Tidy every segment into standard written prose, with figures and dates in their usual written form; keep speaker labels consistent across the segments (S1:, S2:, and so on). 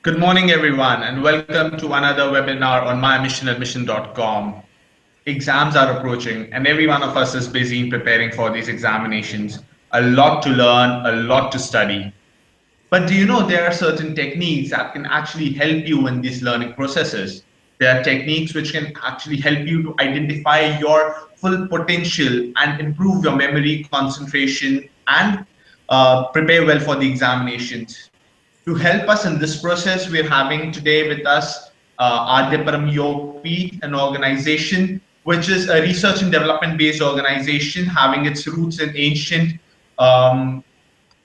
S1: Good morning, everyone, and welcome to another webinar on mymissionadmission.com. Exams are approaching, and every one of us is busy in preparing for these examinations. A lot to learn, a lot to study. But do you know there are certain techniques that can actually help you in these learning processes? There are techniques which can actually help you to identify your full potential and improve your memory, concentration, and prepare well for the examinations. To help us in this process, we're having today with us Adyaparam Yogpeeth, an organization which is a research and development based organization having its roots in um,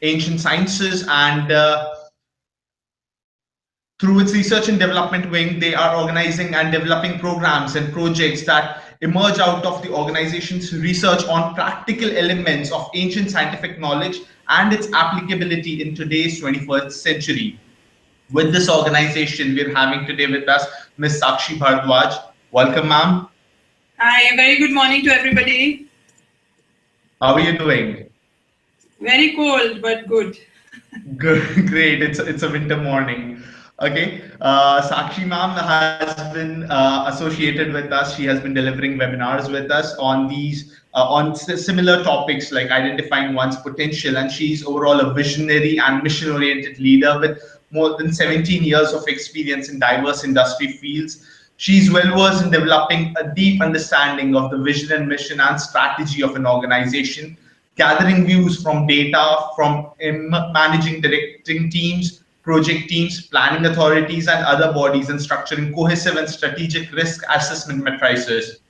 S1: ancient sciences and through its research and development wing, they are organizing and developing programs and projects that emerge out of the organization's research on practical elements of ancient scientific knowledge and its applicability in today's 21st century. With this organization, we're having today with us Ms. Sakshi Bhardwaj. Welcome, ma'am.
S2: Hi, very good morning to everybody.
S1: How are you doing?
S2: Very cold, but good.
S1: Good, great. It's a winter morning. Okay. Sakshi ma'am has been associated with us. She has been delivering webinars with us on these on similar topics like identifying one's potential. And she's overall a visionary and mission-oriented leader with more than 17 years of experience in diverse industry fields. She's well versed in developing a deep understanding of the vision and mission and strategy of an organization, gathering views from data, from managing directing teams, project teams, planning authorities, and other bodies, and structuring cohesive and strategic risk assessment matrices.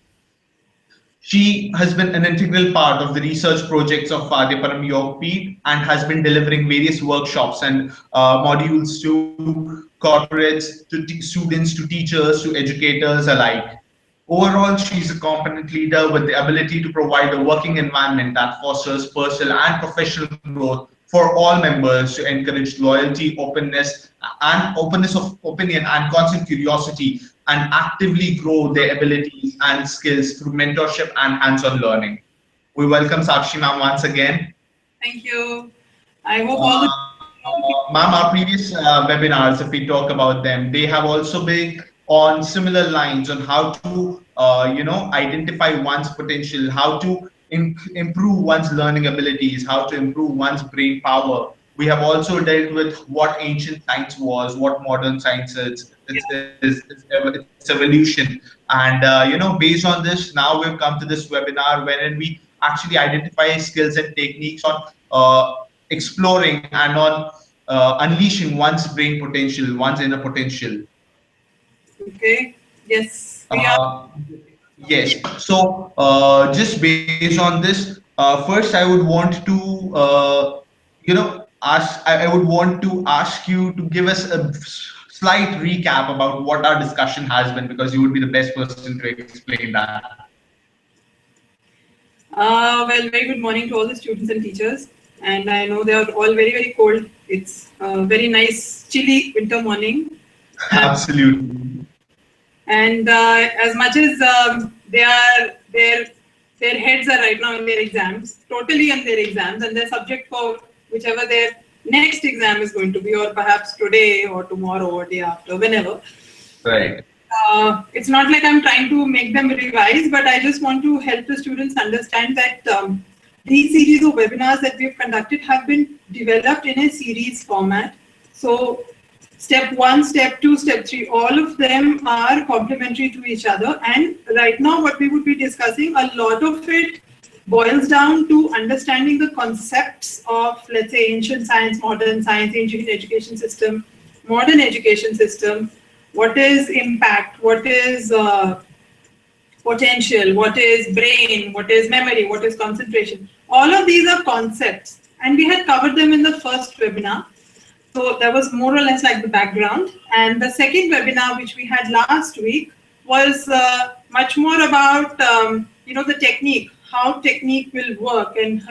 S1: She has been an integral part of the research projects of Adyaparam Yogpeeth and has been delivering various workshops and modules to corporates, to students, to teachers, to educators alike. Overall, she's a competent leader with the ability to provide a working environment that fosters personal and professional growth for all members to encourage loyalty, openness of opinion and constant curiosity and actively grow their abilities and skills through mentorship and hands-on learning. We welcome Sakshi ma'am once again.
S2: Thank you. I hope all the
S1: Ma'am, our previous webinars, if we talk about them, they have also been on similar lines on how to, identify one's potential, how to improve one's learning abilities, how to improve one's brain power. We have also dealt with what ancient science was, what modern science is, its evolution, and based on this, now we've come to this webinar wherein we actually identify skills and techniques on exploring and on unleashing one's brain potential, one's inner potential.
S2: okay. Yes, we are.
S1: Uh, yes. So just based on this, first I would want to, I would want to ask you to give us a slight recap about what our discussion has been, because you would be the best person to explain that.
S2: Well, very good morning to all the students and teachers. And I know they are all very, very cold. It's a very nice, chilly winter morning.
S1: Absolutely.
S2: And as much as their heads are right now in their exams, totally in their exams, and they're subject for whichever their next exam is going to be, or perhaps today or tomorrow or day after, whenever.
S1: Right.
S2: It's not like I'm trying to make them revise, but I just want to help the students understand that these series of webinars that we've conducted have been developed in a series format. So step 1, step 2, step 3, all of them are complementary to each other. And right now what we would be discussing, a lot of it boils down to understanding the concepts of, let's say, ancient science, ancient education system, modern education system. What is impact? What is potential? What is brain? What is memory? What is concentration? All of these are concepts, and we had covered them in the first webinar. So that was more or less like the background. And the second webinar, which we had last week, was much more about the technique, how technique will work, and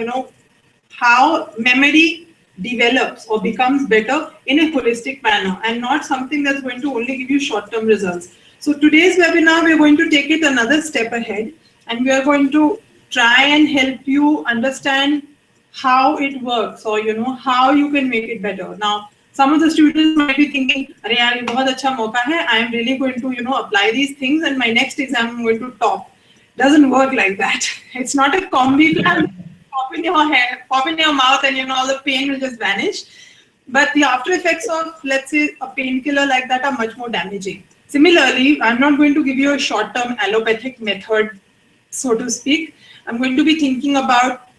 S2: how memory develops or becomes better in a holistic manner, and not something that's going to only give you short-term results. So today's webinar, we're going to take it another step ahead, and we are going to try and help you understand how it works, or how you can make it better. Now, Some of the students might be thinking, "Arey yaar, ye bahut acha mauka hai. I am really going to, apply these things, and my next exam I'm going to top." Doesn't work like that. It's not a combi plan. Pop in your hair, pop in your mouth, and all the pain will just vanish. But the after effects of, let's say, a painkiller like that are much more damaging. Similarly, I'm not going to give you a short-term allopathic method, so to speak. I'm going to be thinking about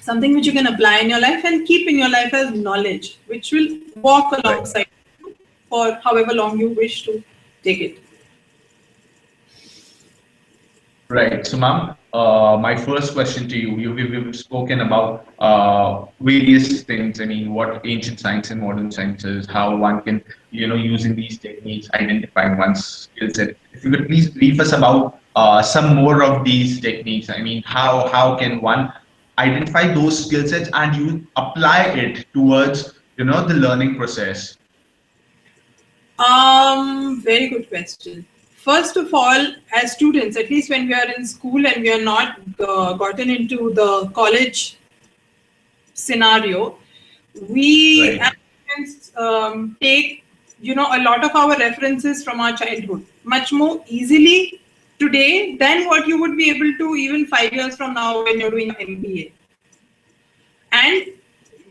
S2: something which you can apply in your life and keep in your life as knowledge, which will walk alongside you for however long you wish to take it.
S1: Right. So, ma'am, my first question to you, we've spoken about various things. I mean, what ancient science and modern science is, how one can, using these techniques, identify one's skill set. If you could please brief us about some more of these techniques. I mean, how can one identify those skill sets and you apply it towards, the learning process?
S2: Very good question. First of all, as students, at least when we are in school and we are not gotten into the college scenario, we as students take, a lot of our references from our childhood much more easily today than what you would be able to even 5 years from now when you're doing MBA. And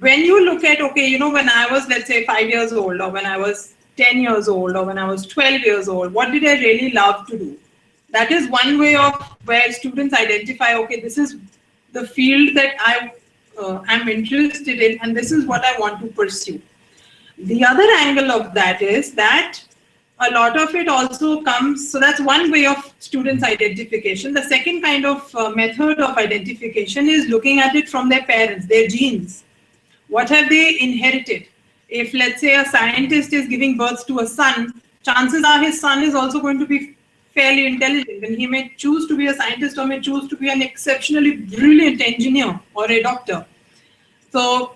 S2: when you look at, okay, when I was, let's say, 5 years old, or when I was 10 years old, or when I was 12 years old, what did I really love to do? That is one way of where students identify, okay, this is the field that I am interested in, and this is what I want to pursue. The other angle of that is that a lot of it also comes, so that's one way of students' identification. The second kind of method of identification is looking at it from their parents, their genes. What have they inherited? If, let's say, a scientist is giving birth to a son, chances are his son is also going to be fairly intelligent, and he may choose to be a scientist or may choose to be an exceptionally brilliant engineer or a doctor. So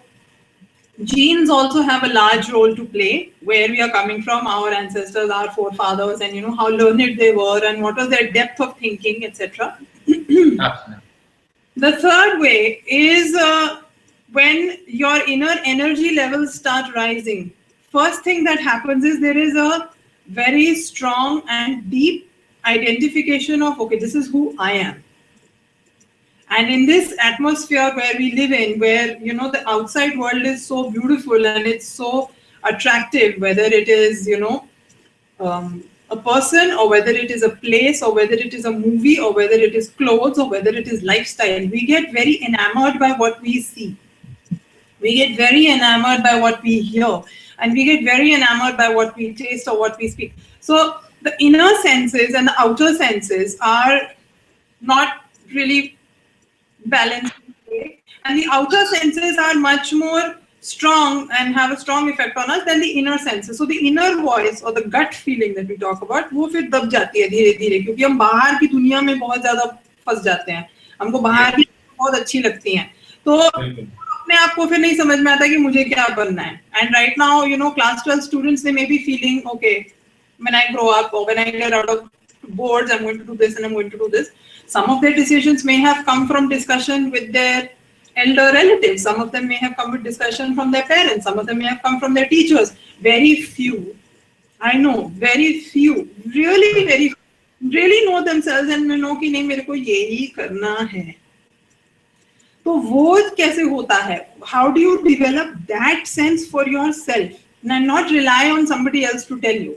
S2: genes also have a large role to play, where we are coming from, our ancestors, our forefathers, and how learned they were and what was their depth of thinking, etc. The third way is when your inner energy levels start rising. First thing that happens is there is a very strong and deep identification of, okay, this is who I am. And in this atmosphere where we live in, where, the outside world is so beautiful and it's so attractive, whether it is, a person, or whether it is a place, or whether it is a movie, or whether it is clothes, or whether it is lifestyle, we get very enamored by what we see. We get very enamored by what we hear, and we get very enamored by what we taste or what we speak. So the inner senses and the outer senses are not really balanced, and the outer senses are much more strong and have a strong effect on us than the inner senses. So the inner voice or the gut feeling that we talk about, वो फिर दब जाती है धीरे धीरे, क्योंकि हम बाहर की दुनिया में बहुत ज़्यादा फंस जाते हैं. हमको बाहर की बहुत अच्छी लगती हैं, तो अपने आप को फिर नहीं समझ में आता कि मुझे क्या बनना है. And right now, class 12 students, they may be feeling, okay, when I grow up or when I get out of boards, I'm going to do this and I'm going to do this. Some of their decisions may have come from discussion with their elder relatives. Some of them may have come with discussion from their parents. Some of them may have come from their teachers. Very few, I know, very few, really know themselves and know कि नहीं मेरे को यही करना है. तो वो कैसे होता है? How do you develop that sense for yourself and not rely on somebody else to tell you?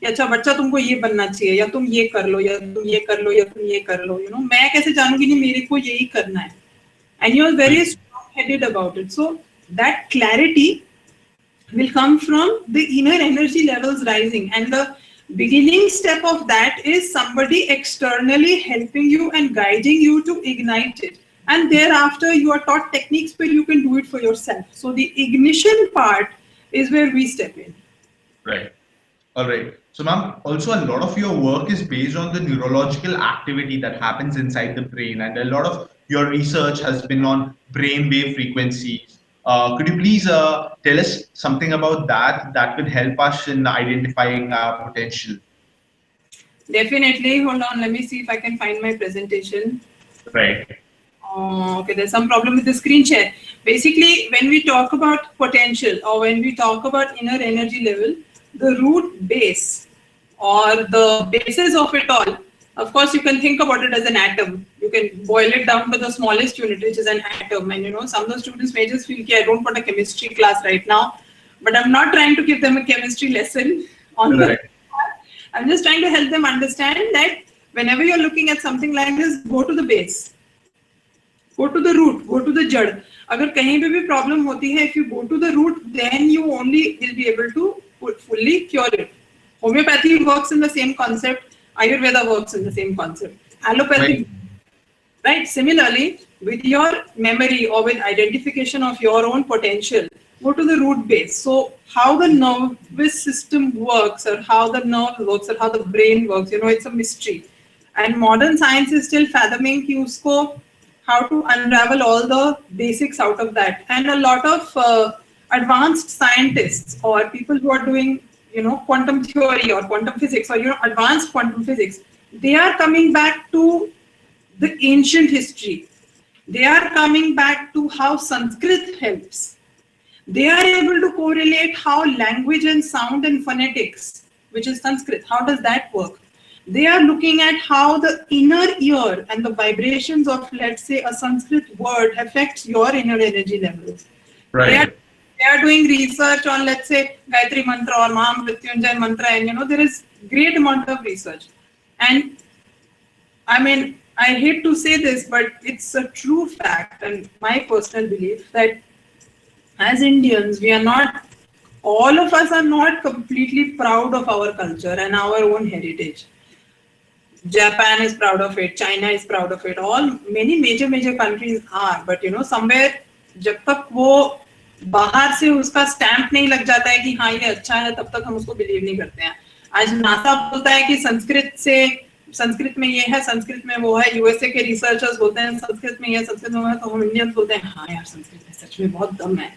S2: अच्छा बच्चा तुमको ये बनना चाहिए, या तुम ये कर लो, या तुम ये कर लो, या तुम ये कर लो. मैं कैसे जानूंगी नहीं मेरे को यही करना है? And you are very strong-headed about it. So that clarity will come from the inner energy levels rising, and the beginning step of that is somebody externally helping you and guiding you to ignite it. And thereafter you are taught techniques where you can do it for yourself. So the ignition part is where we step in.
S1: Right. All right. So, ma'am, also a lot of your work is based on the neurological activity that happens inside the brain, and a lot of your research has been on brainwave frequencies. Could you please tell us something about that will help us in identifying our potential?
S2: Definitely. Hold on. Let me see if I can find my presentation.
S1: Right.
S2: Okay, there's some problem with the screen share. Basically, when we talk about potential or when we talk about inner energy level, the root base or the basis of it all, of course, you can think about it as an atom. You can boil it down to the smallest unit, which is an atom. And you know, some of the students may just feel, okay, I don't want a chemistry class right now, but I'm not trying to give them a chemistry lesson on the. I'm just trying to help them understand that whenever you're looking at something like this, go to the base. Go to the root, go to the jad. अगर कहीं पे भी problem होती है, if you go to the root, then you only will be able to fully cure it. Homeopathy works in the same concept. Ayurveda works in the same concept. Allopathy, right? Similarly, with your memory or with identification of your own potential, go to the root base. So how the nervous system works, or how the nerve works, or how the brain works, you know, it's a mystery. And modern science is still fathoming कि उसको how to unravel all the basics out of that. And a lot of advanced scientists or people who are doing, you know, quantum theory or quantum physics or, you know, advanced quantum physics, they are coming back to the ancient history. They are coming back to how Sanskrit helps. They are able to correlate how language and sound and phonetics, which is Sanskrit, how does that work? They are looking at how the inner ear and the vibrations of, let's say, a Sanskrit word affects your inner energy levels.
S1: Right.
S2: They are doing research on, let's say, Gayatri Mantra or Mahamrityunjay Mantra, and, you know, there is great amount of research. And I mean, I hate to say this, but it's a true fact and my personal belief that as Indians, we are not, all of us are not completely proud of our culture and our own heritage. Japan is proud of it, China is proud of it, all many major countries are, but you know, somewhere जब तक वो बाहर से उसका stamp नहीं लग जाता है कि हाँ ये अच्छा है, तब तक हम उसको बिलीव नहीं करते हैं. आज नासा बोलता है कि संस्कृत में ये है, संस्कृत में वो है, यूएसए के रिसर्चर्स बोलते हैं संस्कृत में ये, संस्कृत में वो है, तो हम इंडियंस बोलते हैं हाँ यार संस्कृत में सच में बहुत दम है,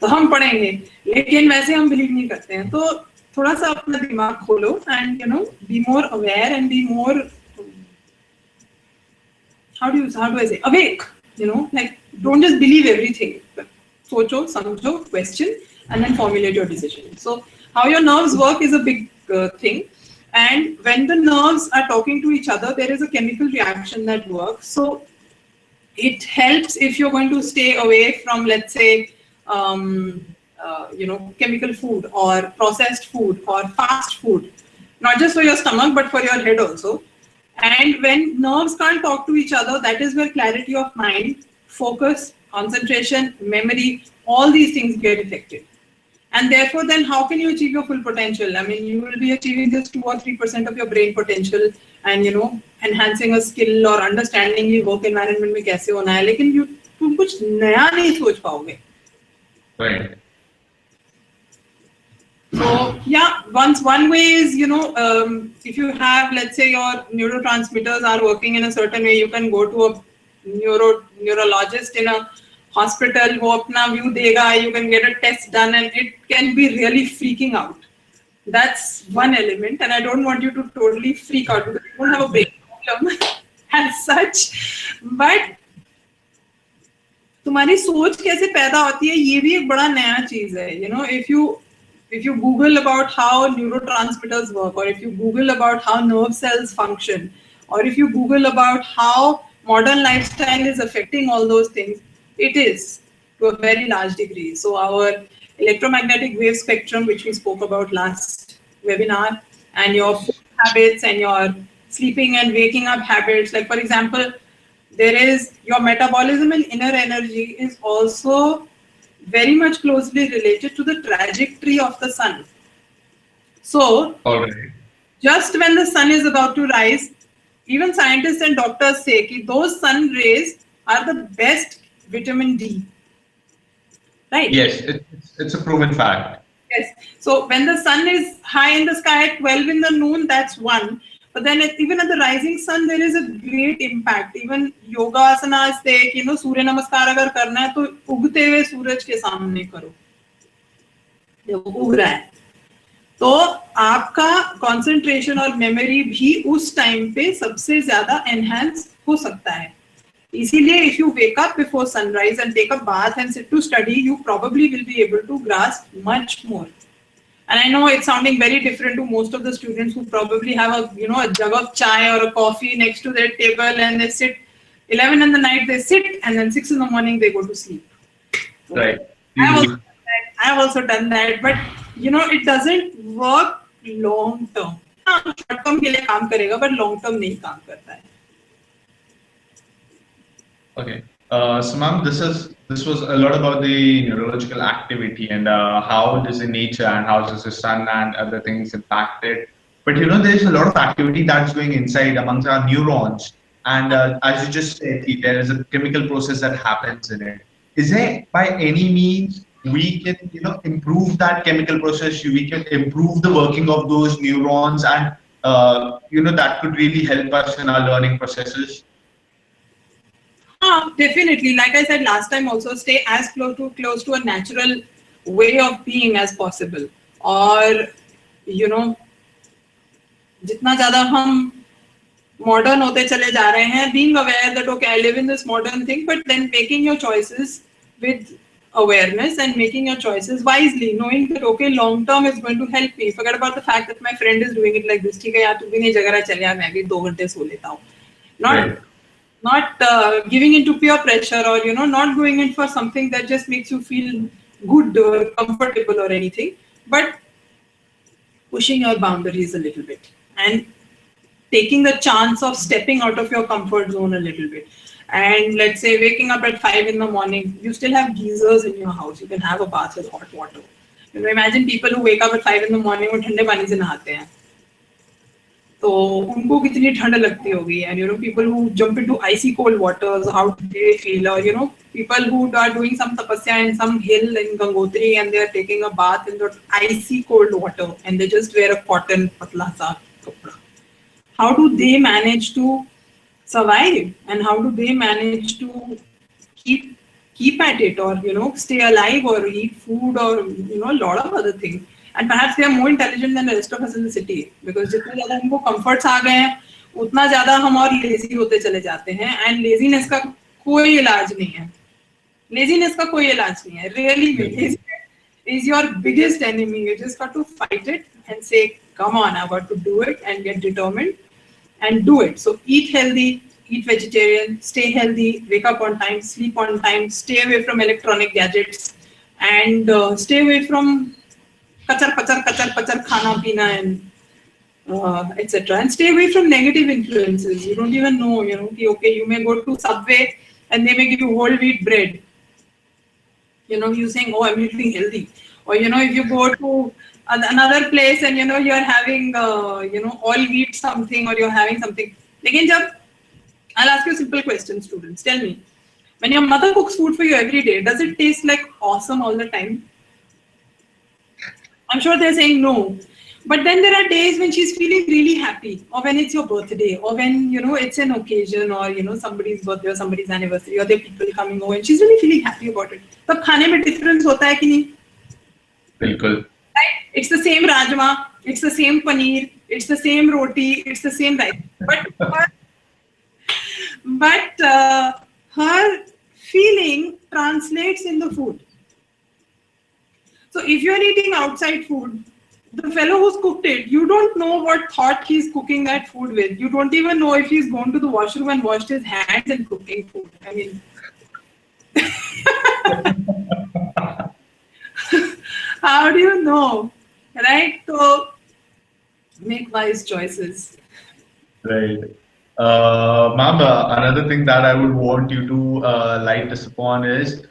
S2: तो हम पढ़ेंगे, लेकिन वैसे हम बिलीव नहीं करते हैं. तो थोड़ा सा अपना दिमाग खोलो and, you know, be more aware and be more, how do I say, awake, you know, like don't just believe everything. Socho, samjho, question, and then formulate your decision. So how your nerves work is a big thing. And when the nerves are talking to each other, there is a chemical reaction that works. So it helps if you're going to stay away from, let's say, you know, chemical food or processed food or fast food, not just for your stomach, but for your head also. And when nerves can't talk to each other, that is where clarity of mind, focus, concentration, memory, all these things get affected. And therefore, then how can you achieve your full potential? I mean, you will be achieving just 2 or 3% of your brain potential and, you know, enhancing a skill or understanding the work environment में कैसे होना है, लेकिन तुम कुछ नया नहीं सोच पाओगे.
S1: Right.
S2: So yeah, one way is, you know, if you have, let's say, your neurotransmitters are working in a certain way, you can go to a neurologist in a hospital, wo apna view dega, you can get a test done, and it can be really freaking out. That's one element, and I don't want you to totally freak out because you don't have a brain problem as such, but तुम्हारी सोच कैसे पैदा होती है ये भी एक बड़ा नया चीज है. You know, if you Google about how neurotransmitters work, or if you Google about how nerve cells function, or if you Google about how modern lifestyle is affecting all those things, it is to a very large degree. So our electromagnetic wave spectrum, which we spoke about last webinar, and your food habits and your sleeping and waking up habits, like for example, there is your metabolism and inner energy is also very much closely related to the trajectory of the sun. So, just when the sun is about to rise, even scientists and doctors say that those sun rays are the best vitamin D. Right?
S1: Yes, it's a proven fact.
S2: Yes. So when the sun is high in the sky at 12 in the noon, that's one. But then even at the rising sun, there is a great impact. Even yoga asanas take, you know, Surya Namaskar agar karna hai, to उगते हुए सूरज के सामने करो. जब उग रहा है, तो आपका concentration और memory भी उस time पे सबसे ज़्यादा enhance हो सकता है. इसीलिए if you wake up before sunrise and take a bath and sit to study, you probably will be able to grasp much more. And I know it's sounding very different to most of the students who probably have a jug of chai or a coffee next to their table and they sit 11 in the night, they sit, and then 6 in the morning they go to sleep.
S1: Right.
S2: I've also done that, but it doesn't work long term. Short term के लिए काम करेगा, but long term नहीं काम करता है.
S1: Okay. So, ma'am, this was a lot about the neurological activity and how does the nature and how does the sun and other things impact it. But there's a lot of activity that's going inside amongst our neurons, and as you just said, there is a chemical process that happens in it. Is there by any means we can improve that chemical process? We can improve the working of those neurons, and that could really help us in our learning processes.
S2: Definitely. Like I said last time also, stay as close to a natural way of being as possible. और जितना ज़्यादा हम modern होते चले जा रहे हैं, being aware that okay, I live in this modern thing, but then making your choices with awareness and making your choices wisely, knowing that okay, long term is going to help me. Forget about the fact that my friend is doing it like this. ठीक है यार, तू भी नहीं जग रहा, चल यार मैं भी 2 घंटे सो लेता हूँ. Not giving into peer pressure or not going in for something that just makes you feel good or comfortable or anything, but pushing your boundaries a little bit and taking the chance of stepping out of your comfort zone a little bit. And let's say waking up at 5 in the morning, you still have geysers in your house, you can have a bath with hot water. Imagine people who wake up at 5 in the morning और ठंडे पानी से नहाते हैं, तो उनको कितनी ठंड लगती होगी. And people who jump into icy cold waters, how do they feel? Or people who are doing some tapasya in some hill in Gangotri and they are taking a bath in the icy cold water and they just wear a cotton patla sa kapda. How do they manage to survive, and how do they manage to keep at it, or stay alive, or eat food, or a lot of other things? And perhaps they are more intelligent than the rest of us in the city, because जितना ज़्यादा हमको comforts आ गए हैं, उतना ज़्यादा हम और lazy होते चले जाते हैं. And laziness का कोई इलाज नहीं है. Laziness का कोई इलाज नहीं है. Really, laziness is your biggest enemy. You just got to fight it and say, come on, I've got to do it, and get determined and do it. So eat healthy, eat vegetarian, stay healthy, wake up on time, sleep on time, stay away from electronic gadgets, and stay away from kachar khana pina and etc. And stay away from negative influences. You don't even know, okay, you may go to Subway and they may give you whole wheat bread. You're saying, oh, I'm eating healthy. Or, if you go to another place and, you're having, all wheat something, or you're having something. Again, I'll ask you a simple question, students. Tell me, when your mother cooks food for you every day, does it taste like awesome all the time? I'm sure they're saying no. But then there are days when she's feeling really happy, or when it's your birthday, or when, it's an occasion, or, somebody's birthday or somebody's anniversary, or there are people coming over and she's really feeling happy about it. तब खाने में difference होता है कि नहीं?
S1: बिल्कुल.
S2: Right? It's the same rajma, it's the same paneer, it's the same roti, it's the same rice. But her feeling translates in the food. So if you're eating outside food, the fellow who's cooked it, you don't know what thought he's cooking that food with. You don't even know if he's gone to the washroom and washed his hands and cooking food. I mean, how do you know? Right? So make wise choices.
S1: Right. Ma'am, another thing that I would want you to light us upon is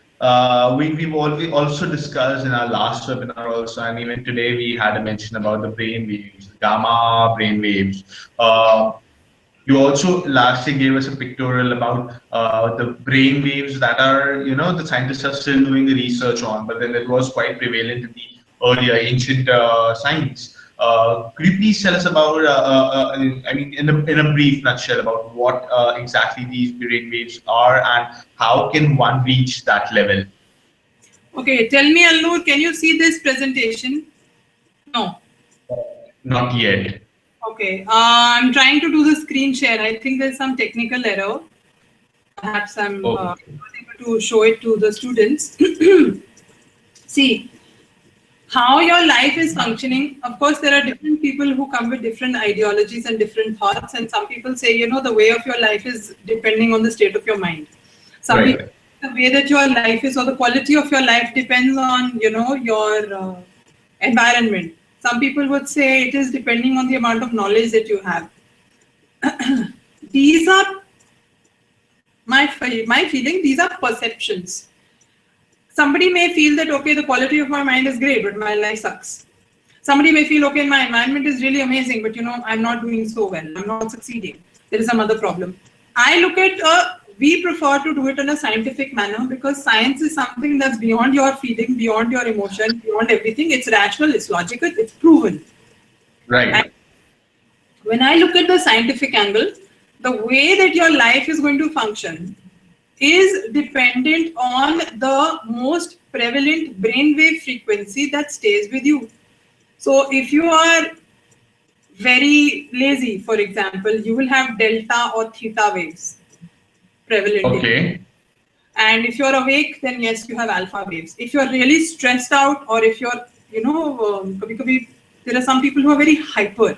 S1: we've also discussed in our last webinar also, and even today we had a mention about the brain waves, gamma brain waves. You also lastly gave us a pictorial about the brain waves that are, the scientists are still doing the research on, but then it was quite prevalent in the earlier ancient science. Could you please tell us about, I mean, in a brief nutshell, about what exactly these brain waves are and how can one reach that level?
S2: Okay, tell me, Alnoor, can you see this presentation? No.
S1: Not yet.
S2: Okay, I'm trying to do the screen share. I think there's some technical error. perhaps I'm
S1: Oh,
S2: able to show it to the students. See, how your life is functioning. Of course, there are different people who come with different ideologies and different thoughts. And some people say, you know, the way of your life is depending on the state of your mind. Some people,
S1: right.
S2: the way that your life is or the quality of your life depends on, you know, your environment. Some people would say it is depending on the amount of knowledge that you have. These are my feeling. These are perceptions. Somebody may feel that, okay, the quality of my mind is great, but my life sucks. Somebody may feel, okay, my environment is really amazing, but you know, I'm not doing so well. I'm not succeeding. There is some other problem. I look at, we prefer to do it in a scientific manner because science is something that's beyond your feeling, beyond your emotion, beyond everything. It's rational, it's logical, it's proven.
S1: Right.
S2: And when I look at the scientific angle, the way that your life is going to function is dependent on the most prevalent brainwave frequency that stays with you. So if you are very lazy, for example, you will have delta or theta waves prevalent.
S1: Okay.
S2: And if you're awake, then yes, you have alpha waves. If you're really stressed out, or if you're, you know, there are some people who are very hyper.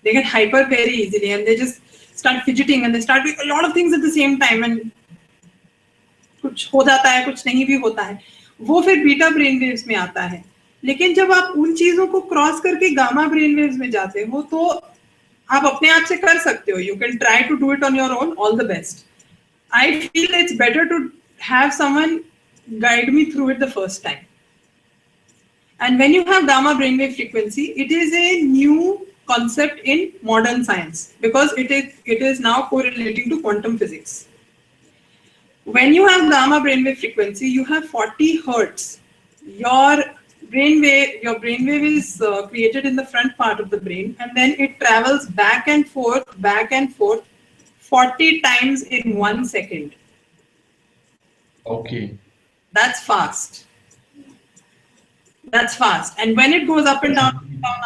S2: They get hyper very easily and they just start fidgeting and they start doing a lot of things at the same time. And कुछ हो जाता है, कुछ नहीं भी होता है, वो फिर बीटा ब्रेन वेव्स में आता है. लेकिन जब आप उन चीजों को क्रॉस करके गामा ब्रेन वेव्स में जाते हो तो आप अपने आप से कर सकते हो. You can try to do it on your own. All the best. I feel it's better to have someone guide me through it the first time. And when you have gamma brainwave frequency, it is a new concept in modern science because it is now correlating to quantum physics. When you have gamma brainwave frequency, you have 40 hertz. Your brainwave is created in the front part of the brain, and then it travels back and forth 40 times in 1 second.
S1: Okay.
S2: That's fast. That's fast. And when it goes up and down,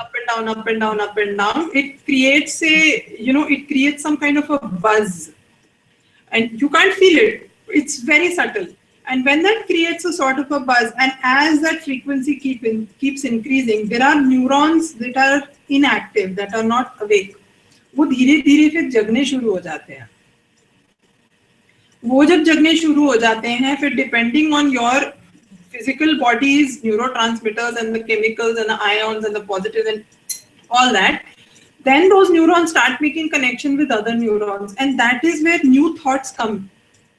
S2: up and down, up and down, up and down, it creates it creates some kind of a buzz. And you can't feel it. It's very subtle. And when that creates a sort of a buzz, and as that frequency keeps increasing, there are neurons that are inactive, that are not awake. वो धीरे धीरे फिर जगने शुरू हो जाते हैं. वो जब जगने शुरू हो जाते हैं फिर depending on your physical body's neurotransmitters and the chemicals and the ions and the positive and all that, then those neurons start making connection with other neurons, and that is where new thoughts come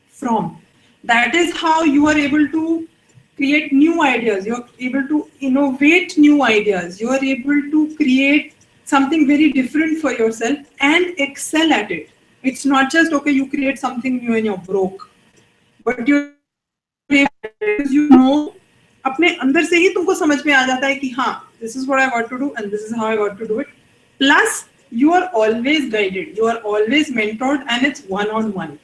S2: from. That is how you are able to create new ideas. You're able to innovate new ideas. You are able to create something very different for yourself and excel at it. It's not just, okay, you create something new and you're broke, but अपने अंदर से ही तुमको समझ में आ जाता है कि हाँ, this is what I got to do and this is how I got to do it. Plus, you are always guided, you are always mentored, and it's one-on-one.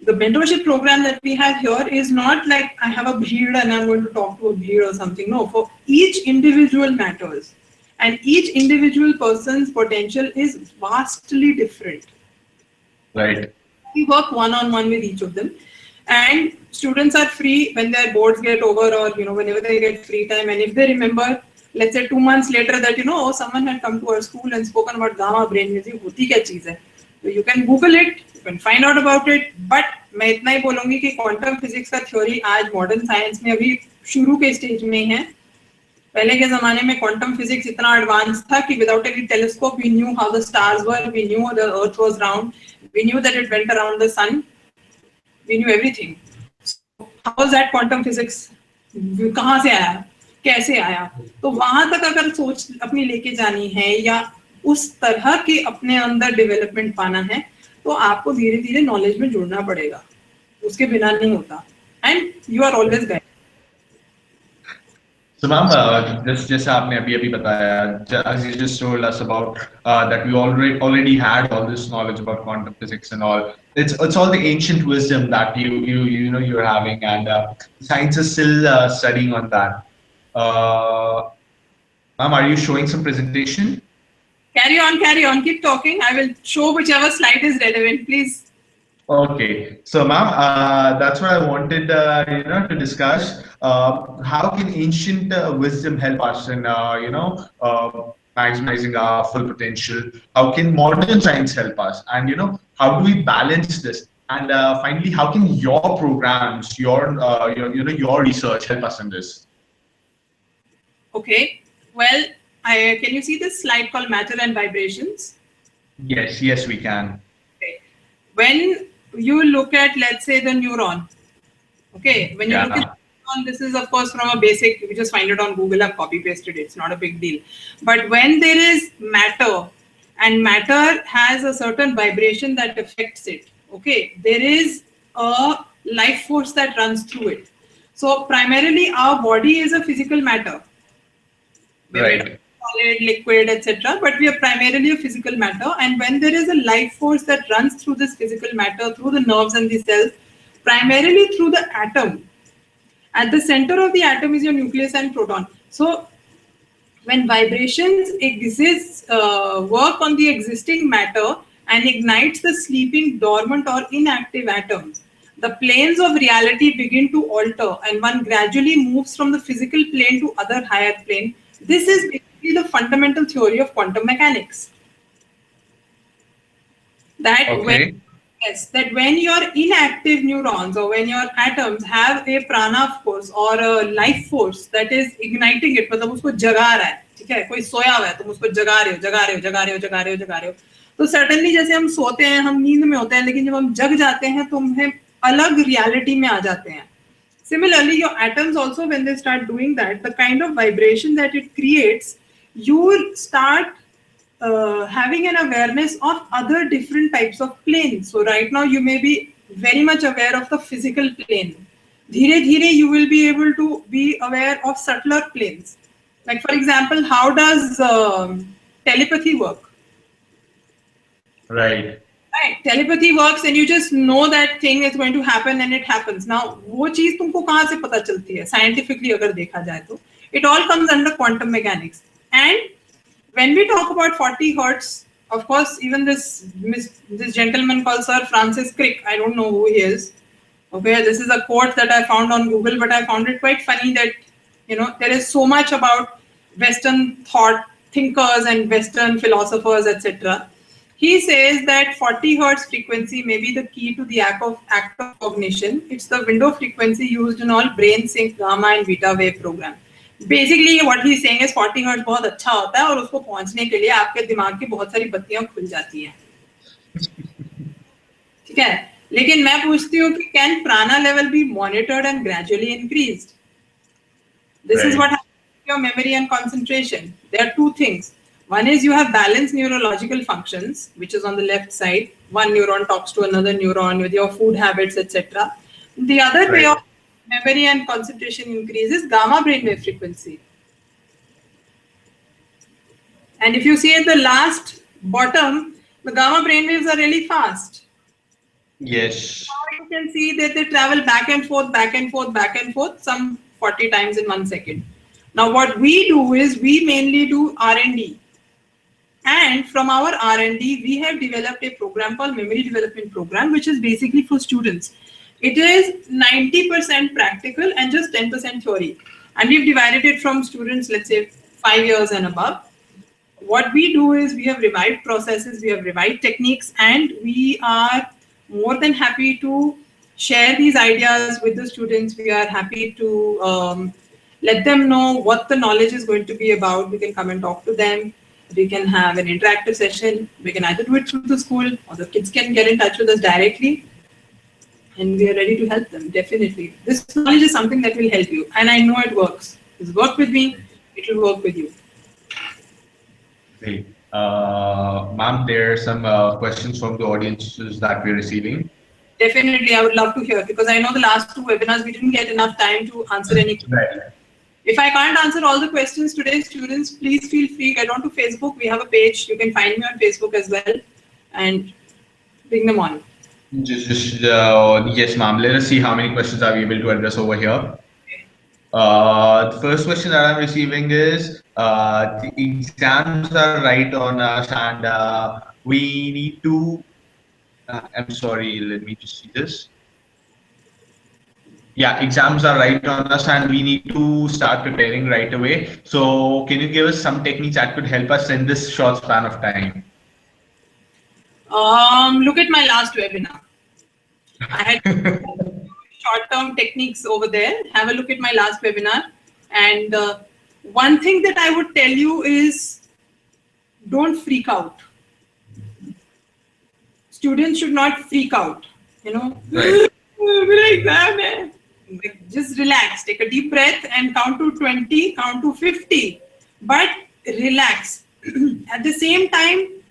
S2: The mentorship program that we have here is not like I have a bheed and I'm going to talk to a bheed or something. No, for each individual matters. And each individual person's potential is vastly different.
S1: Right.
S2: We work one-on-one with each of them. And students are free when their boards get over, or whenever they get free time. And if they remember, let's say 2 months later, that someone had come to our school and spoken about gamma brain music, hoti kya cheez hai? So you can Google it, you can find out about it. But मैं इतना ही बोलूँगी कि quantum physics का theory आज modern science में अभी शुरू के stage में है. पहले के ज़माने में quantum physics इतना advanced था कि without any telescope we knew how the stars were, we knew the earth was round, we knew that it went around the sun, we knew everything. So how was that quantum physics? कहाँ से आया, कैसे आया? तो वहाँ तक अगर सोच अपनी लेके जानी है या उस तरह के अपने अंदर डेवलपमेंट पाना है, तो आपको धीरे धीरे नॉलेज में जुड़ना पड़ेगा. उसके बिना नहीं होता. And you are always guide.
S1: So ma'am, just आपने अभी बताया, as you just told us about that we already had all this knowledge about quantum physics and all. It's all the ancient wisdom that you're having, and science is still studying on that. Ma'am, are you showing some presentation?
S2: Carry on, keep talking. I will show whichever slide is relevant, please.
S1: Okay, so ma'am, that's what I wanted, to discuss. How can ancient wisdom help us in, maximizing our full potential? How can modern science help us? And how do we balance this? And finally, how can your programs, your research help us in this?
S2: Okay. Well, can you see this slide called matter and vibrations?
S1: Yes, yes, we can.
S2: Okay. When you look at, let's say, the neuron, okay, when you look at
S1: Yeah,
S2: neuron, this is of course from a basic, you just find it on Google, I've copy pasted it, it's not a big deal. But when there is matter, and matter has a certain vibration that affects it, okay, there is a life force that runs through it. So primarily our body is a physical matter. We're made of
S1: right,
S2: solid, liquid, etc. But we are primarily a physical matter. And when there is a life force that runs through this physical matter, through the nerves and the cells, primarily through the atom, at the center of the atom is your nucleus and proton. So when vibrations exist, work on the existing matter and ignites the sleeping, dormant or inactive atoms, the planes of reality begin to alter and one gradually moves from the physical plane to other higher plane. This is basically the fundamental theory of quantum mechanics. That when
S1: okay,
S2: Yes, that when your inactive neurons or when your atoms have a prana force or a life force that is igniting it, मतलब उसको जगा रहा है, ठीक है, कोई सोया हुआ है तुम उसको जगा रहे हो जगा रहे हो जगा रहे हो जगा रहे हो जगा रहे हो, तो सडनली जैसे हम सोते हैं हम नींद में होते हैं लेकिन जब हम जग जाते हैं तो हम अलग रियलिटी में आ जाते हैं. Similarly, your atoms also, when they start doing that, the kind of vibration that it creates, you will start having an awareness of other different types of planes. So right now you may be very much aware of the physical plane. Dhire dhire you will be able to be aware of subtler planes. Like for example, how does telepathy work?
S1: right,
S2: Right, telepathy works and you just know that thing is going to happen and it happens. Now, वो चीज तुमको कहाँ से पता चलती है? Scientifically अगर देखा जाए तो, it all comes under quantum mechanics. And when we talk about 40 hertz, of course, even this gentleman called Sir Francis Crick, I don't know who he is. Okay, this is a quote that I found on Google, but I found it quite funny that there is so much about Western thought thinkers and Western philosophers, etc. He says that 40 hertz frequency may be the key to the act of cognition. It's the window frequency used in all brain sync gamma and beta wave program. Basically, what he's saying is 40 hertz बहुत अच्छा होता है और उसको पहुंचने के लिए आपके दिमाग की बहुत सारी बत्तियां खुल जाती हैं. ठीक है, लेकिन मैं पूछती हूँ कि can prana level be monitored and gradually increased? This is
S1: right,
S2: what happens with your memory and concentration. There are two things. One is you have balanced neurological functions, which is on the left side. One neuron talks to another neuron with your food habits, etc. The other way
S1: right,
S2: of memory and concentration increases gamma brainwave frequency. And if you see at the last bottom, the gamma brainwaves are really fast.
S1: yes,
S2: Now you can see that they travel back and forth, back and forth, back and forth, some 40 times in 1 second. Now what we do is we mainly do R&D. And from our R&D, we have developed a program called Memory Development Program, which is basically for students. It is 90% practical and just 10% theory. And we've divided it from students, let's say 5 years and above. What we do is we have revived processes, we have revived techniques, and we are more than happy to share these ideas with the students. We are happy to let them know what the knowledge is going to be about. We can come and talk to them. We can have an interactive session. We can either do it through the school or the kids can get in touch with us directly. And we are ready to help them, definitely. This knowledge is something that will help you. And I know it works. It's worked with me. It will work with you.
S1: great. Ma'am, there are some questions from the audiences that we're receiving.
S2: Definitely, I would love to hear because I know the last two webinars we didn't get enough time to answer any questions.
S1: Right.
S2: If I can't answer all the questions today, students, please feel free. Get onto Facebook. We have a page. You can find me on Facebook as well and bring them on.
S1: Yes, ma'am. Let us see how many questions are we able to address over here. The first question that I'm receiving is the exams are right on us and we need to I'm sorry, let me just see this. Yeah, exams are right on us and we need to start preparing right away. So can you give us some techniques that could help us in this short span of time?
S2: Look at my last webinar. I had short-term techniques over there. Have a look at my last webinar. And one thing that I would tell you is don't freak out. Students should not freak out, you know.
S1: Right.
S2: Just relax, take a deep breath and count to 20, count to 50, but relax. At the same time,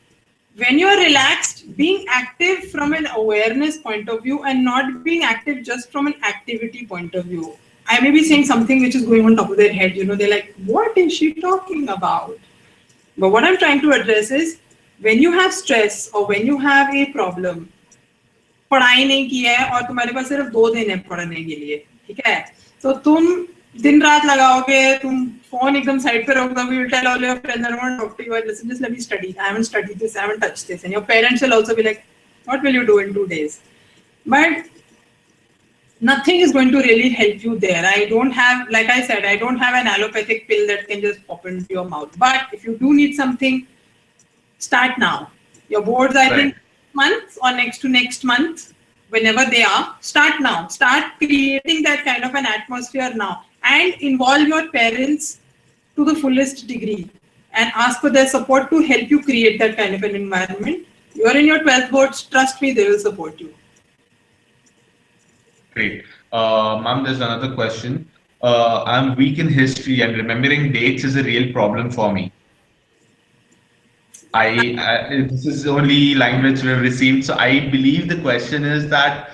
S2: when you're relaxed, being active from an awareness point of view and not being active just from an activity point of view. I may be saying something which is going on top of their head, you know, they're like, what is she talking about? But what I'm trying to address is, when you have stress or when you have a problem, पढ़ाई नहीं की है और तुम्हारे पास सिर्फ 2 दिन है पढ़ने के लिए, ठीक है, तो तुम दिन रात लगाओगे, तुम फोन एकदम साइड पे रखोगे, you will tell all your friends, I don't want to talk to you, listen, just let me study, I haven't studied this, I haven't touched this, and your parents will also be like, what will you do in 2 days? But nothing is going to really help you there. I don't have, like I said, I don't have an allopathic pill that can just pop into your mouth, but if you do need something, start now. Your boards, I think, month or next to next month, whenever they are, start now. Start creating that kind of an atmosphere now and involve your parents to the fullest degree and ask for their support to help you create that kind of an environment. You're in your 12th boards, trust me, they will support you.
S1: Great. Ma'am, there's another question. I'm weak in history and remembering dates is a real problem for me. This is the only language we've received, so I believe the question is that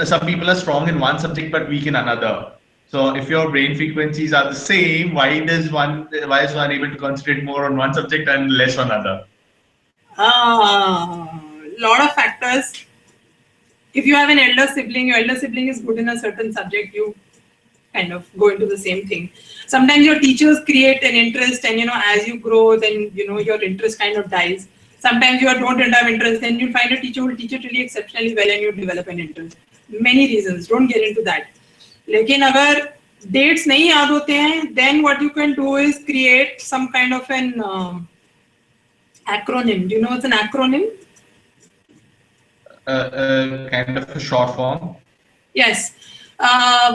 S1: some people are strong in one subject but weak in another. So if your brain frequencies are the same, why is one able to concentrate more on one subject and less on other?
S2: Lot of factors. If you have an elder sibling, your elder sibling is good in a certain subject, you kind of go into the same thing. Sometimes your teachers create an interest, and as you grow, then your interest kind of dies. Sometimes you don't have interest, then you find a teacher who will teach it really exceptionally well and you develop an interest. Many reasons, don't get into that. Lekin agar dates nahi yaad hote hain, then what you can do is create some kind of an acronym. Do you know what's an acronym?
S1: Kind of a short form.
S2: Yes.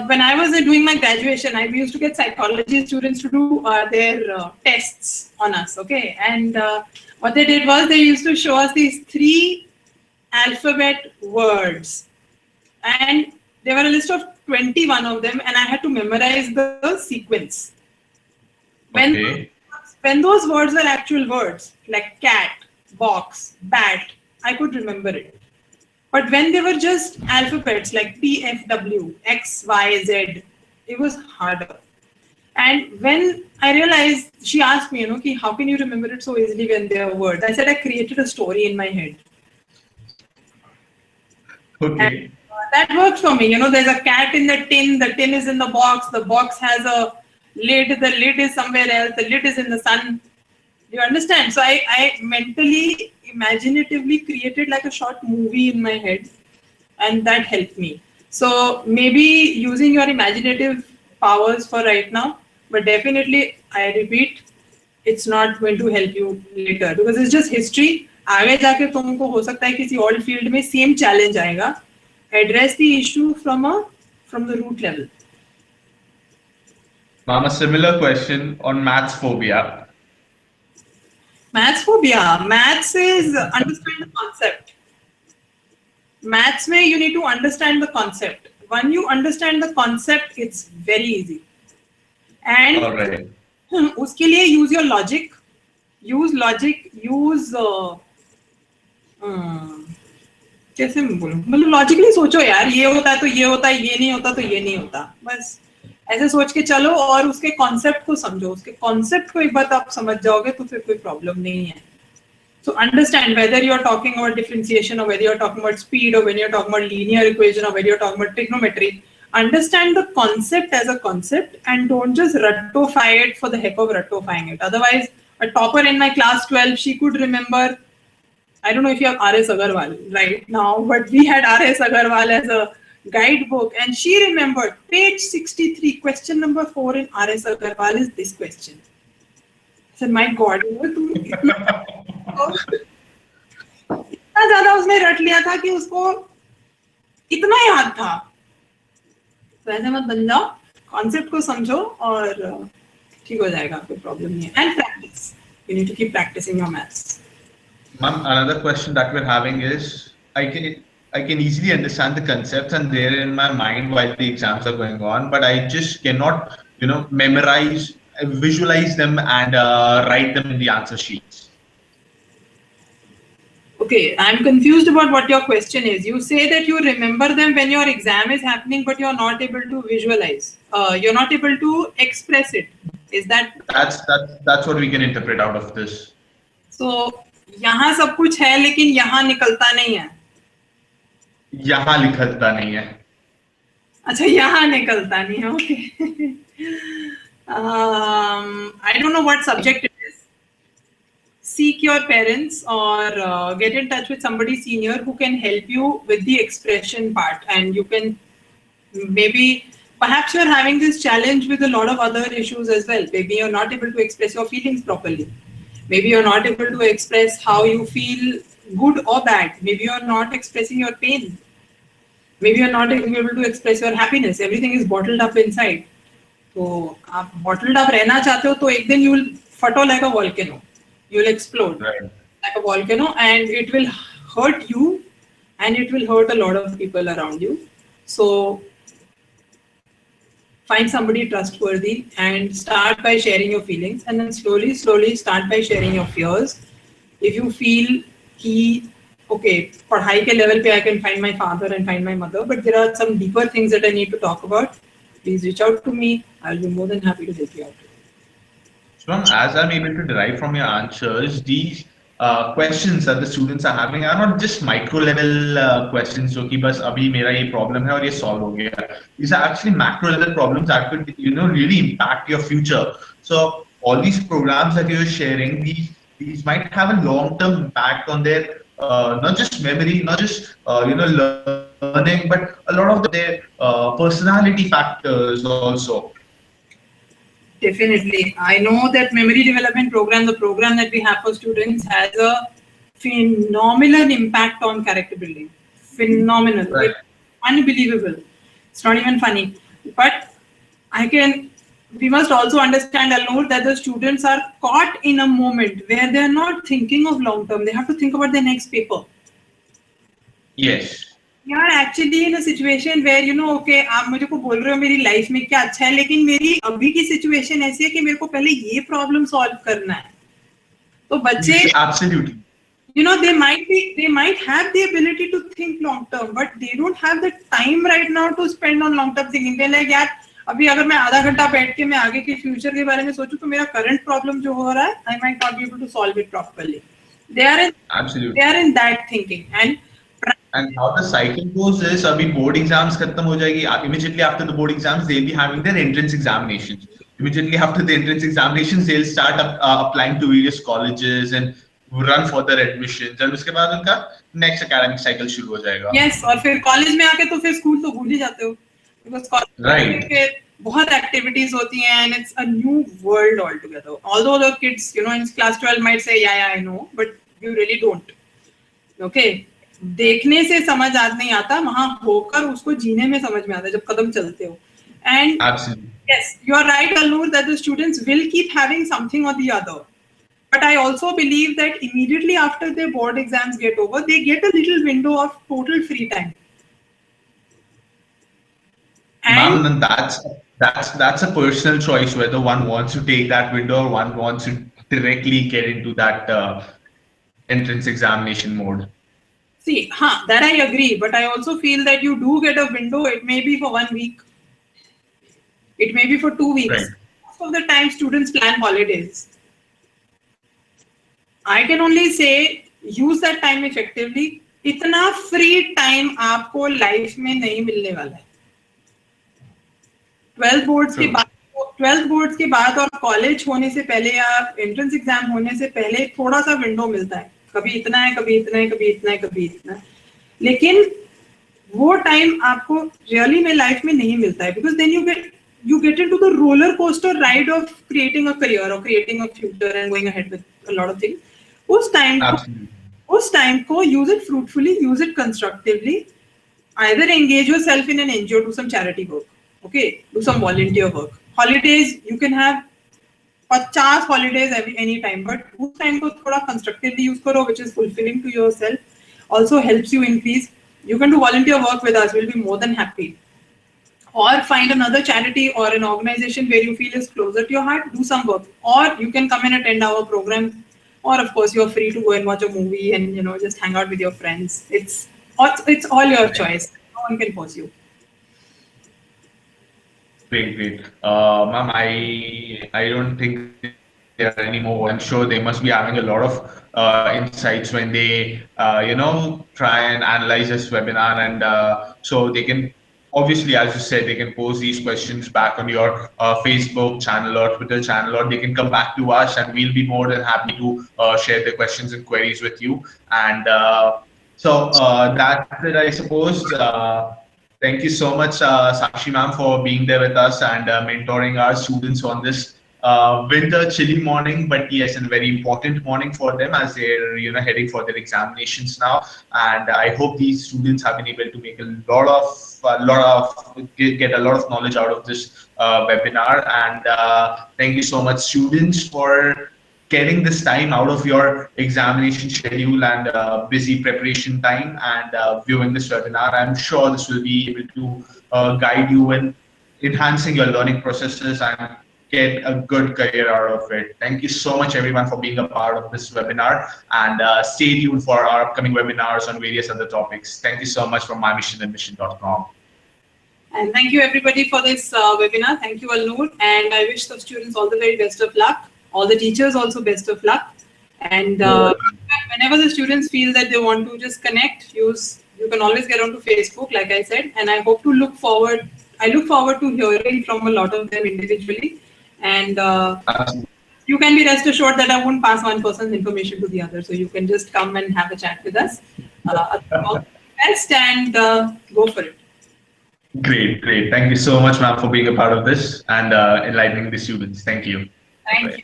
S2: When I was doing my graduation, I used to get psychology students to do their tests on us, okay? And what they did was they used to show us these 3 alphabet words. And there were a list of 21 of them, and I had to memorize the sequence. When those words were actual words, like cat, box, bat, I could remember it. But when they were just alphabets like P, F, W, X, Y, Z, it was harder. And when I realized, she asked me, how can you remember it so easily when they are words? I said, I created a story in my head.
S1: Okay.
S2: And that worked for me. There's a cat in the tin is in the box has a lid, the lid is somewhere else, the lid is in the sun. You understand? So I mentally, imaginatively created like a short movie in my head, and that helped me. So maybe using your imaginative powers for right now, but definitely, I repeat, it's not going to help you later because it's just history. आगे जाके तुमको हो सकता है किसी और field में same challenge आएगा. Address the issue from the root level.
S1: Ma'am, a similar question on maths phobia.
S2: Maths phobia. Maths is understand the concept. Maths mein you need to understand the concept. When you understand the concept, it's very easy. And uske liye use your logic. Use logic. Use कैसे मैं बोलूं? मतलब logically सोचो यार, ये होता है तो ये होता है, ये नहीं होता तो ये नहीं होता. बस ऐसे सोच के चलो और उसके कॉन्सेप्ट को समझो. उसके कॉन्सेप्ट को एक बार आप समझ जाओगे तो फिर कोई प्रॉब्लम नहीं है. So understand whether you're talking about differentiation or whether you're talking about speed or when you're talking about linear equation or whether you're talking about trigonometry. Understand the concept as a concept and don't just rattofy it for the heck of rattofying it. Otherwise, a topper in my class 12, she could remember I don't know if you have R.S. Agarwal right now, but we had R.S. Agarwal as a guidebook, and she remembered page 63, question number 4 in R.S. Agarwal is this question. I said, my God, इतना ज़्यादा उसने रट लिया था कि उसको इतना याद था. तो ऐसे मत बन जाओ, कॉन्सेप्ट को समझो और ठीक हो जाएगा, कोई प्रॉब्लम नहीं है. And practice, you need to keep practicing your maths.
S1: Ma'am, another question that we're having is, I can easily understand the concepts and they're in my mind while the exams are going on, but I just cannot, memorize, visualize them and write them in the answer sheets.
S2: Okay, I'm confused about what your question is. You say that you remember them when your exam is happening, but you're not able to visualize. You're not able to express it. Is that?
S1: That's what we can interpret out of this.
S2: So, यहाँ सब कुछ है, लेकिन यहाँ निकलता नहीं है.
S1: यहाँ निकलता नहीं है.
S2: अच्छा, यहाँ निकलता नहीं है. Okay. I don't know what subject it is. Seek your parents or get in touch with somebody senior who can help you with the expression part, and you can maybe, perhaps you're having this challenge with a lot of other issues as well. Maybe you're not able to express your feelings properly. Maybe you're not able to express how you feel, good or bad. Maybe you're not expressing your pain. Maybe you're not able to express your happiness. Everything is bottled up inside. So, आप bottled up रहना चाहते हो तो एक दिन you will fatal like a volcano. You will explode like a volcano, and it will hurt you, and it will hurt a lot of people around you. So, find somebody trustworthy and start by sharing your feelings, and then slowly start by sharing your fears. If you feel कि okay, पढ़ाई के level पे I can find my father and find my mother, but there are some deeper things that I need to talk about, please reach out to me. I'll be more than happy to help you out.
S1: So, as I'm able to derive from your answers, these questions that the students are having are not just micro level questions जो कि बस अभी मेरा ये problem है और ये solve हो गया. These are actually macro level problems that could really impact your future. So all these programs that you're sharing, these might have a long-term impact on their not just memory, not just learning, but a lot of their personality factors also.
S2: Definitely. I know that memory development program, the program that we have for students, has a phenomenal impact on character building. Phenomenal.
S1: Right.
S2: It's unbelievable. It's not even funny. But we must also understand, Alnoor, that the students are caught in a moment where they're not thinking of long term. They have to think about their next paper.
S1: Yes.
S2: You are actually in a situation where okay, आप मुझे को बोल रहे हो मेरी life में क्या अच्छा है, लेकिन मेरी अभी की सिचुएशन ऐसी है कि मेरे को पहले ये प्रॉब्लम सॉल्व करना है. तो बच्चे
S1: absolutely,
S2: they might have the ability to think long term, but they don't have the time right now to spend on long term thinking. They're like, यार अभी अगर मैं आधा घंटा बैठ के मैं आगे के फ्यूचर के बारे में सोचूं तो मेरा करंट प्रॉब्लम जो हो रहा है, I might not be able to solve it properly. They are in that thinking.
S1: And how the cycle goes is, abhi board exams khatam ho jayegi. Immediately after the board exams, they'll be having their entrance examinations. Immediately after the entrance examinations, they'll start applying to various colleges and run for their admissions. And उसके बाद उनका next academic cycle शुरू हो जाएगा.
S2: Yes, और फिर college में आके तो फिर स्कूल तो भूल ही जाते हो. Because college में फिर बहुत activities होती हैं, and it's a new world altogether. Although the kids, in class 12 might say, yeah, I know, but you really don't. Okay. देखने से समझ नहीं आता, वहां होकर उसको जीने में समझ में आता है जब कदम चलते हो. And yes, you are right, Alnoor, that the students will keep having something or the other. But I also believe that immediately after their board exams get over, they get a little window of total free time.
S1: Ma'am, that's a personal choice whether one wants to take that window or one wants to directly get into that entrance examination mode.
S2: See, that I agree, but I also feel that you do get a window. It may be for 1 week. It may be for 2 weeks.
S1: Right.
S2: Most of the time, students plan holidays. I can only say, use that time effectively. इतना free time आपको life में नहीं मिलने वाला है. 12th boards के बाद और college होने से पहले या entrance exam होने से पहले थोड़ा सा window मिलता है. कभी इतना है, कभी इतना है, कभी इतना है, कभी इतना है. लेकिन वो टाइम आपको रियली में लाइफ में नहीं मिलता है, because then you get into the roller coaster ride of creating a career or creating a future and going ahead with a lot of things.
S1: Absolutely.
S2: उस टाइम को use it fruitfully, use it constructively. Either engage yourself in an NGO, do some charity work, okay, do some volunteer work. Holidays, you can have 50 holidays any time, but उस time को थोड़ा constructively use करो, which is fulfilling to yourself, also helps you increase. You can do volunteer work with us, we'll be more than happy. Or find another charity or an organization where you feel is closer to your heart, do some work. Or you can come and attend our program. Or of course, you're free to go and watch a movie and just hang out with your friends. It's all your choice. No one can force you.
S1: Great. Ma'am, I don't think there are any more. I'm sure they must be having a lot of insights when they try and analyze this webinar, and so they can, obviously, as you said, they can pose these questions back on your Facebook channel or Twitter channel, or they can come back to us, and we'll be more than happy to share the questions and queries with you. And so that's it, I suppose. Thank you so much, Sakshi ma'am, for being there with us and mentoring our students on this winter chilly morning, but yes, and very important morning for them as they're heading for their examinations now. And I hope these students have been able to make a lot of get a lot of knowledge out of this webinar. And thank you so much, students, for getting this time out of your examination schedule and busy preparation time and viewing this webinar. I'm sure this will be able to guide you in enhancing your learning processes and get a good career out of it. Thank you so much, everyone, for being a part of this webinar, and stay tuned for our upcoming webinars on various other topics. Thank you so much from mymissionandmission.com.
S2: And thank you everybody for this webinar. Thank you, Alnoor, and I wish the students all the very best of luck. All the teachers also best of luck. And whenever the students feel that they want to just connect, you can always get onto Facebook, like I said, and I look forward to hearing from a lot of them individually. And you can be rest assured that I won't pass one person's information to the other. So you can just come and have a chat with us. All the best, and go for it.
S1: Great. Thank you so much, ma'am, for being a part of this and enlightening the students. Thank you.
S2: Thank you.